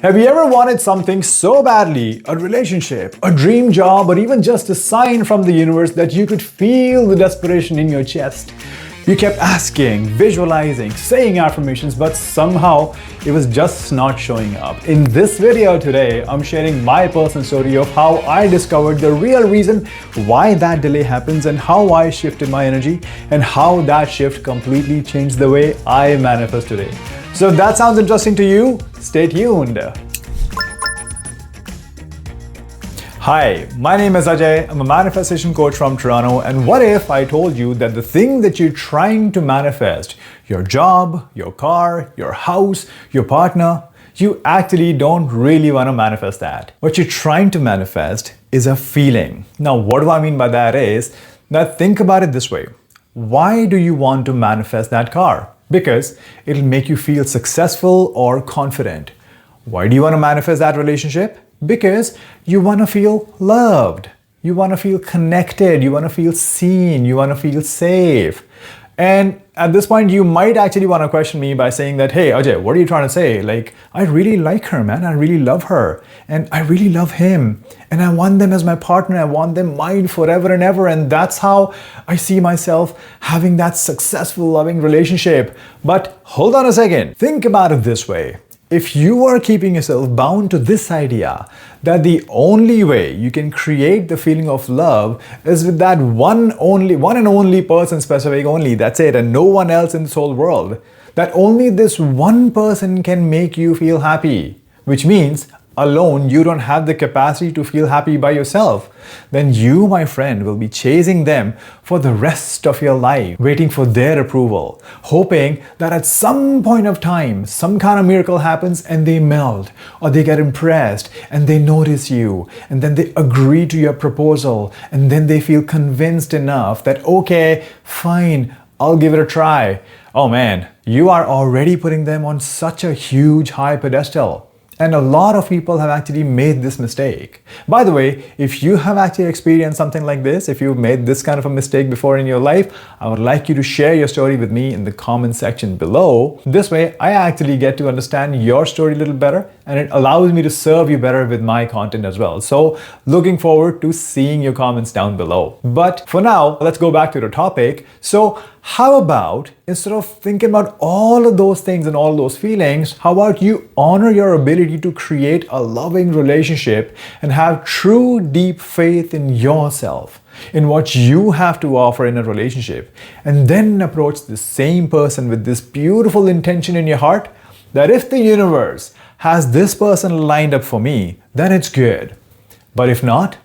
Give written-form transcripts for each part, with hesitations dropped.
Have you ever wanted something so badly, a relationship, a dream job, or even just a sign from the universe that you could feel the desperation in your chest? You kept asking, visualizing, saying affirmations, but somehow it was just not showing up. In this video today, I'm sharing my personal story of how I discovered the real reason why that delay happens and how I shifted my energy and how that shift completely changed the way I manifest today. So if that sounds interesting to you, stay tuned. Hi, my name is Ajay. I'm a manifestation coach from Toronto. And what if I told you that the thing that you're trying to manifest, your job, your car, your house, your partner, you actually don't really want to manifest that. What you're trying to manifest is a feeling. Now, what do I mean by that is that think about it this way. Why do you want to manifest that car? Because it'll make you feel successful or confident. Why do you want to manifest that relationship? Because you want to feel loved. You want to feel connected. You want to feel seen. You want to feel safe. And at this point, you might actually want to question me by saying that, hey, Ajay, what are you trying to say? Like, I really like her, man. I really love her. And I really love him. And I want them as my partner. I want them mine forever and ever. And that's how I see myself having that successful, loving relationship. But hold on a second. Think about it this way. If you are keeping yourself bound to this idea that the only way you can create the feeling of love is with that one and only person specific only, that's it, and no one else in this whole world, that only this one person can make you feel happy, which means alone you don't have the capacity to feel happy by yourself, then you, my friend, will be chasing them for the rest of your life, waiting for their approval, hoping that at some point of time, some kind of miracle happens and they melt, or they get impressed and they notice you, and then they agree to your proposal, and then they feel convinced enough that, okay, fine, I'll give it a try. Oh man, you are already putting them on such a huge high pedestal. And a lot of people have actually made this mistake. By the way, if you have actually experienced something like this, if you've made this kind of a mistake before in your life, I would like you to share your story with me in the comment section below. This way, I actually get to understand your story a little better, and it allows me to serve you better with my content as well. So, looking forward to seeing your comments down below. But for now, let's go back to the topic. So, how about, instead of thinking about all of those things and all those feelings, how about you honor your ability to create a loving relationship and have true deep faith in yourself, in what you have to offer in a relationship, and then approach the same person with this beautiful intention in your heart that if the universe has this person lined up for me, then it's good. But if not,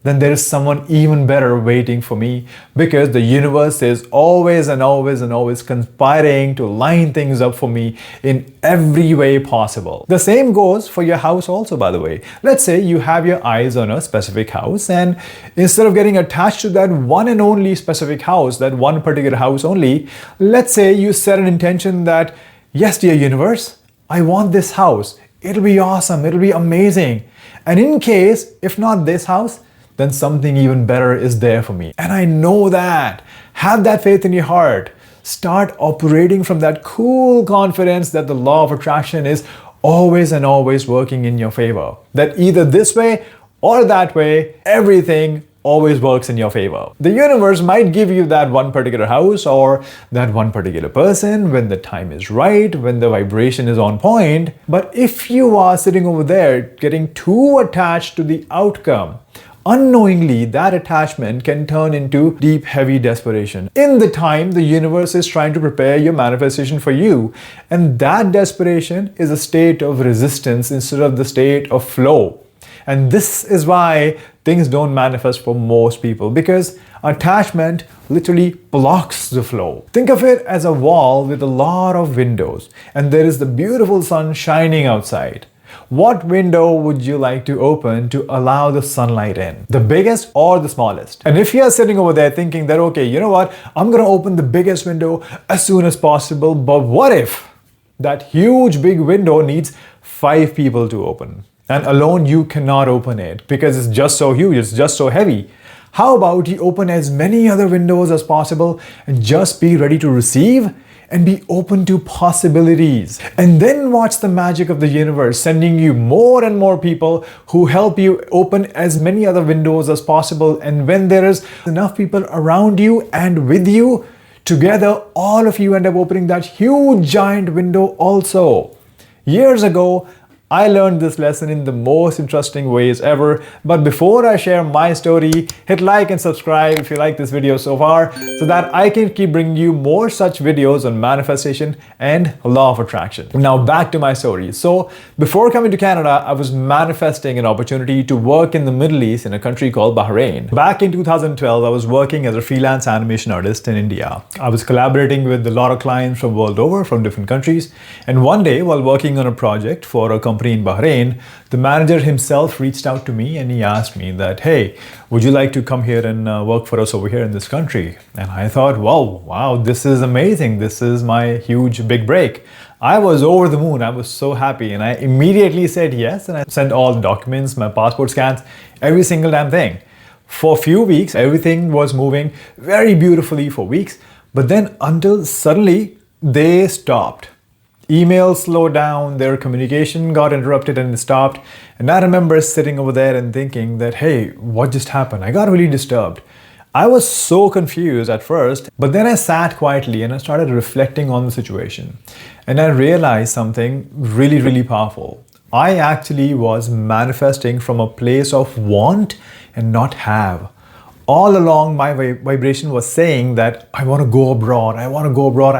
then there is someone even better waiting for me, because the universe is always and always and always conspiring to line things up for me in every way possible. The same goes for your house also, by the way. Let's say you have your eyes on a specific house, and instead of getting attached to that one and only specific house, that one particular house only, let's say you set an intention that, yes, dear universe, I want this house. It'll be awesome. It'll be amazing. And in case, if not this house, then something even better is there for me. And I know that. Have that faith in your heart. Start operating from that cool confidence that the law of attraction is always and always working in your favor. That either this way or that way, everything always works in your favor. The universe might give you that one particular house or that one particular person when the time is right, when the vibration is on point. But if you are sitting over there getting too attached to the outcome, unknowingly, that attachment can turn into deep, heavy desperation. In the time, the universe is trying to prepare your manifestation for you. And that desperation is a state of resistance instead of the state of flow. And this is why things don't manifest for most people, because attachment literally blocks the flow. Think of it as a wall with a lot of windows, and there is the beautiful sun shining outside. What window would you like to open to allow the sunlight in? The biggest or the smallest? And if you are sitting over there thinking that, okay, you know what, I'm gonna open the biggest window as soon as possible, but what if that huge big window needs 5 people to open? And alone you cannot open it because it's just so huge, it's just so heavy. How about you open as many other windows as possible and just be ready to receive? and be open to possibilities. And then watch the magic of the universe sending you more and more people who help you open as many other windows as possible. And when there is enough people around you and with you, together, all of you end up opening that huge giant window also. Years ago, I learned this lesson in the most interesting ways ever. But before I share my story, hit like and subscribe if you like this video so far, so that I can keep bringing you more such videos on manifestation and law of attraction. Now back to my story. So before coming to Canada, I was manifesting an opportunity to work in the Middle East in a country called Bahrain. Back in 2012, I was working as a freelance animation artist in India. I was collaborating with a lot of clients from world over, from different countries. And one day, while working on a project for a company in Bahrain, the manager himself reached out to me and he asked me that, hey, would you like to come here and work for us over here in this country? And I thought, wow, this is amazing. This is my huge big break. I was over the moon. I was so happy. And I immediately said yes. And I sent all the documents, my passport scans, every single damn thing. For a few weeks, everything was moving very beautifully for weeks. But then until suddenly they stopped. Emails slowed down, their communication got interrupted and stopped. And I remember sitting over there and thinking that, hey, what just happened? I got really disturbed. I was so confused at first, but then I sat quietly and I started reflecting on the situation. And I realized something really, really powerful. I actually was manifesting from a place of want and not have. All along, my vibration was saying that I want to go abroad, I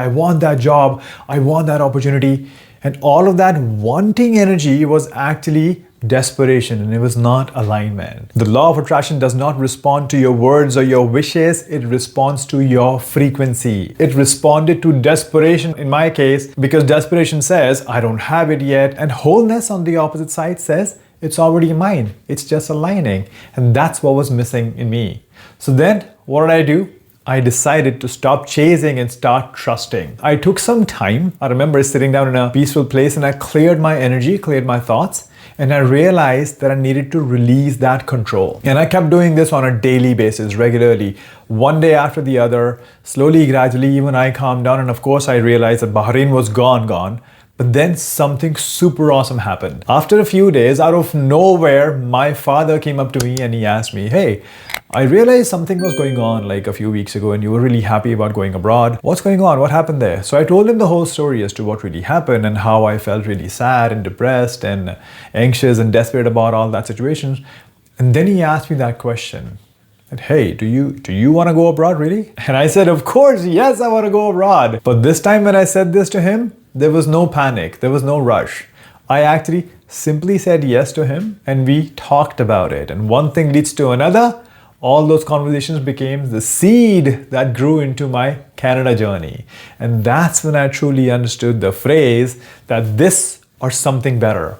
want that job, I want that opportunity. And all of that wanting energy was actually desperation, and it was not alignment. The law of attraction does not respond to your words or your wishes, it responds to your frequency. It responded to desperation in my case, because desperation says, I don't have it yet, and wholeness on the opposite side says, it's already mine, it's just aligning. And that's what was missing in me. So then, what did I do? I decided to stop chasing and start trusting. I took some time. I remember sitting down in a peaceful place and I cleared my energy, cleared my thoughts, and I realized that I needed to release that control. And I kept doing this on a daily basis, regularly, one day after the other, slowly, gradually, even I calmed down. And of course, I realized that Bahrain was gone. But then something super awesome happened. After a few days, out of nowhere, my father came up to me and he asked me, hey, I realized something was going on like a few weeks ago and you were really happy about going abroad. What's going on? What happened there? So I told him the whole story as to what really happened and how I felt really sad and depressed and anxious and desperate about all that situation. And then he asked me that question. That, hey, do you want to go abroad really? And I said, of course, yes, I want to go abroad. But this time when I said this to him, there was no panic, there was no rush. I actually simply said yes to him and we talked about it. And one thing leads to another. All those conversations became the seed that grew into my Canada journey. And that's when I truly understood the phrase that this or something better.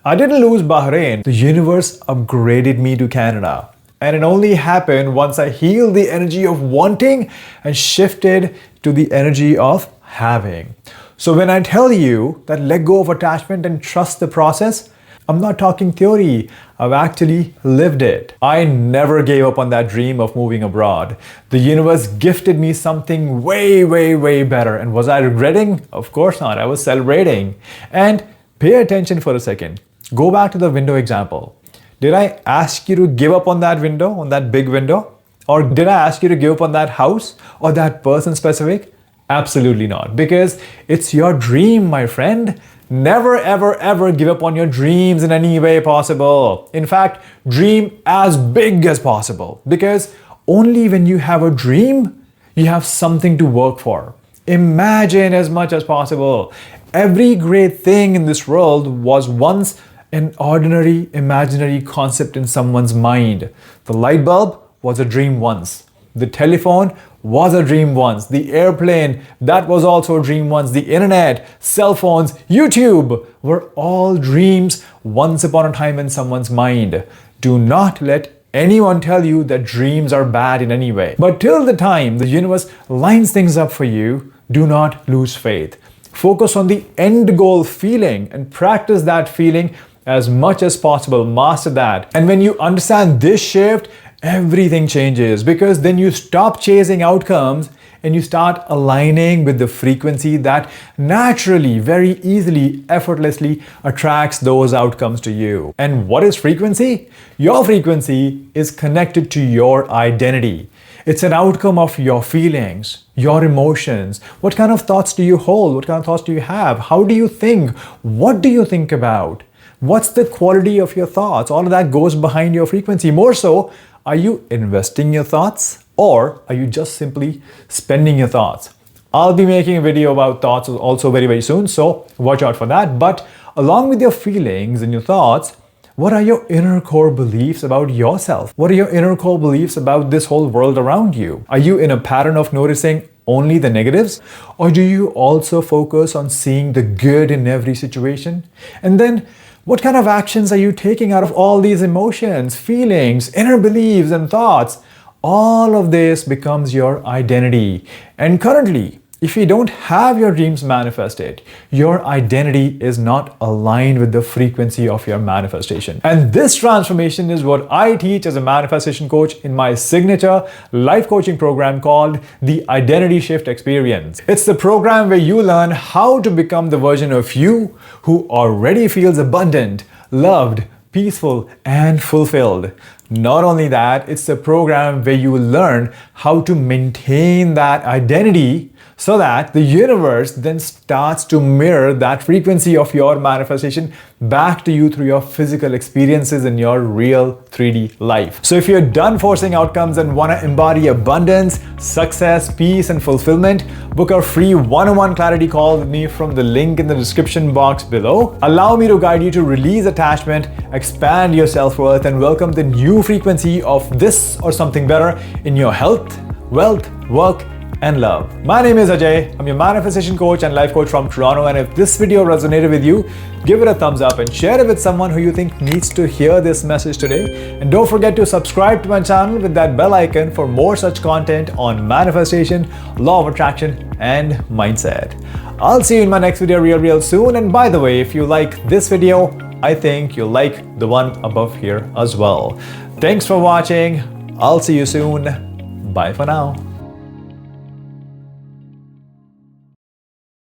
I didn't lose Bahrain. The universe upgraded me to Canada. And it only happened once I healed the energy of wanting and shifted to the energy of having. So when I tell you that let go of attachment and trust the process, I'm not talking theory. I've actually lived it. I never gave up on that dream of moving abroad. The universe gifted me something way better. And was I regretting? Of course not. I was celebrating. And pay attention for a second. Go back to the window example. Did I ask you to give up on that window, on that big window? Or did I ask you to give up on that house or that person specific? Absolutely not. Because it's your dream, my friend. Never, ever give up on your dreams in any way possible. In fact, dream as big as possible. Because only when you have a dream, you have something to work for. Imagine as much as possible. Every great thing in this world was once an ordinary, imaginary concept in someone's mind. The light bulb was a dream once. The telephone was a dream once. The airplane, that was also a dream once. The internet, cell phones, YouTube were all dreams once upon a time in someone's mind. Do not let anyone tell you that dreams are bad in any way. But till the time the universe lines things up for you, do not lose faith. Focus on the end goal feeling and practice that feeling as much as possible. Master that. And when you understand this shift, everything changes, because then you stop chasing outcomes and you start aligning with the frequency that naturally, very easily, effortlessly attracts those outcomes to you. And what is frequency? Your frequency is connected to your identity. It's an outcome of your feelings, your emotions. What kind of thoughts do you hold? What kind of thoughts do you have? How do you think? What do you think about? What's the quality of your thoughts? All of that goes behind your frequency. More so, are you investing your thoughts or are you just simply spending your thoughts? I'll be making a video about thoughts also very, very soon, so watch out for that. But along with your feelings and your thoughts, what are your inner core beliefs about yourself? What are your inner core beliefs about this whole world around you? Are you in a pattern of noticing only the negatives? Or do you also focus on seeing the good in every situation? And then, what kind of actions are you taking out of all these emotions, feelings, inner beliefs, and thoughts? All of this becomes your identity. And currently, if you don't have your dreams manifested, your identity is not aligned with the frequency of your manifestation. And this transformation is what I teach as a manifestation coach in my signature life coaching program called the Identity Shift Experience. It's the program where you learn how to become the version of you who already feels abundant, loved, peaceful, and fulfilled. Not only that, it's the program where you will learn how to maintain that identity so that the universe then starts to mirror that frequency of your manifestation back to you through your physical experiences in your real 3D life. So if you're done forcing outcomes and want to embody abundance, success, peace, and fulfillment, book a free one-on-one clarity call with me from the link in the description box below. Allow me to guide you to release attachment, expand your self-worth, and welcome the new frequency of this or something better in your health, wealth, work, and love. My name is Ajay. I'm your manifestation coach and life coach from Toronto. And if this video resonated with you, give it a thumbs up and share it with someone who you think needs to hear this message today. And don't forget to subscribe to my channel with that bell icon for more such content on manifestation, law of attraction, and mindset. I'll see you in my next video real soon. And by the way, if you like this video, I think you'll like the one above here as well. Thanks for watching. I'll see you soon. Bye for now.